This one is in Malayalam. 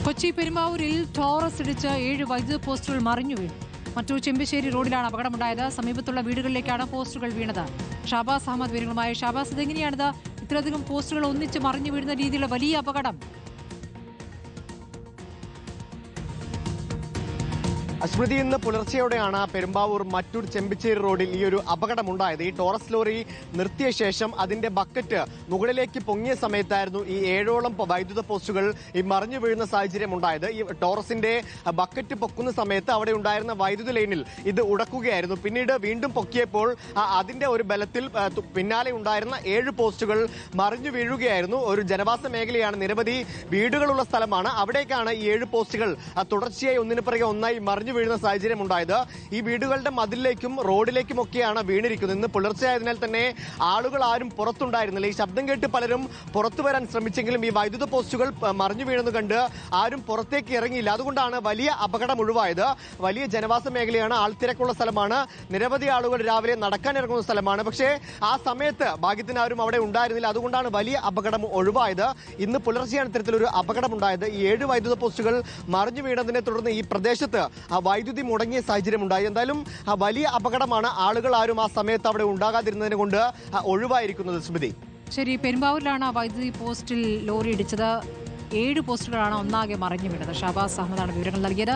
കൊച്ചി പെരുമ്പാവൂരിൽ ടോറസ് ഇടിച്ച് 7 വൈദ്യുത പോസ്റ്റുകൾ മറിഞ്ഞു വീണു. മറ്റു ചെമ്പിശ്ശേരി റോഡിലാണ് അപകടമുണ്ടായത്. സമീപത്തുള്ള വീടുകളിലേക്കാണ് പോസ്റ്റുകൾ വീണത്. ഷാബാസ് അഹമ്മദ് വിവരങ്ങളുമായി. ഷാബാസ്, ഇതെങ്ങനെയാണിത് ഇത്രയധികം പോസ്റ്റുകൾ ഒന്നിച്ച് മറിഞ്ഞു വീഴുന്ന രീതിയിലുള്ള വലിയ അപകടം? സ്മൃതി, ഇന്ന് പുലർച്ചെയോടെയാണ് പെരുമ്പാവൂർ മറ്റൂർ ചെമ്പിച്ചേരി റോഡിൽ ഈ ഒരു അപകടമുണ്ടായത്. ഈ ടോറസ് ലോറി നിർത്തിയ ശേഷം അതിന്റെ ബക്കറ്റ് മുകളിലേക്ക് പൊങ്ങിയ സമയത്തായിരുന്നു ഈ 7ഓളം വൈദ്യുത പോസ്റ്റുകൾ ഈ മറിഞ്ഞു വീഴുന്ന സാഹചര്യം ഉണ്ടായത്. ഈ ടോറസിന്റെ ബക്കറ്റ് പൊക്കുന്ന സമയത്ത് അവിടെ ഉണ്ടായിരുന്ന വൈദ്യുത ലൈനിൽ ഇത് ഉടക്കുകയായിരുന്നു. പിന്നീട് വീണ്ടും പൊക്കിയപ്പോൾ അതിന്റെ ഒരു ബലത്തിൽ പിന്നാലെ ഉണ്ടായിരുന്ന 7 പോസ്റ്റുകൾ മറിഞ്ഞു വീഴുകയായിരുന്നു. ഒരു ജനവാസ മേഖലയാണ്, നിരവധി വീടുകളുള്ള സ്ഥലമാണ്. അവിടേക്കാണ് ഈ 7 പോസ്റ്റുകൾ തുടർച്ചയായി ഒന്നിനു പിറകെ ഒന്നായി മറിഞ്ഞു വീഴുന്ന സാഹചര്യം ഉണ്ടായത്. ഈ വീടുകളുടെ മതിലിലേക്കും റോഡിലേക്കും ഒക്കെയാണ് വീണിരിക്കുന്നത്. ഇന്ന് പുലർച്ചെയായതിനാൽ തന്നെ ആളുകൾ ആരും പുറത്തുണ്ടായിരുന്നില്ല. ഈ ശബ്ദം കേട്ട് പലരും പുറത്തു വരാൻ ശ്രമിച്ചെങ്കിലും ഈ വൈദ്യുത പോസ്റ്റുകൾ മറിഞ്ഞു വീണെന്ന് കണ്ട് ആരും പുറത്തേക്ക് ഇറങ്ങിയില്ല. അതുകൊണ്ടാണ് വലിയ അപകടം ഒഴിവായത്. വലിയ ജനവാസ മേഖലയാണ്, ആൾത്തിരക്കുള്ള സ്ഥലമാണ്, നിരവധി ആളുകൾ രാവിലെ നടക്കാൻ ഇറങ്ങുന്ന സ്ഥലമാണ്. പക്ഷേ ആ സമയത്ത് ഭാഗ്യത്തിന് ആരും അവിടെ ഉണ്ടായിരുന്നില്ല. അതുകൊണ്ടാണ് വലിയ അപകടം ഒഴിവായത്. ഇന്ന് പുലർച്ചെയാണ് ഇത്തരത്തിലൊരു അപകടമുണ്ടായത്. ഈ 7 വൈദ്യുത പോസ്റ്റുകൾ മറിഞ്ഞു വീണതിനെ തുടർന്ന് ഈ പ്രദേശത്ത് വൈദ്യുതി മുടങ്ങിയ സാഹചര്യം ഉണ്ടായി. എന്തായാലും വലിയ അപകടമാണ്. ആളുകൾ ആരും ആ സമയത്ത് അവിടെ ഉണ്ടാകാതിരുന്നതിനെ കൊണ്ട് ഒഴിവായിരിക്കുന്നത്. സ്മൃതി, ശരി, പെരുമ്പാവൂരിലാണ് വൈദ്യുതി പോസ്റ്റിൽ ലോറി ഇടിച്ചത്. 7 പോസ്റ്റുകളാണ് ഒന്നാകെ മറിഞ്ഞു വീണത്. ഷാബാസ് അഹമ്മദാണ് വിവരങ്ങൾ നൽകിയത്.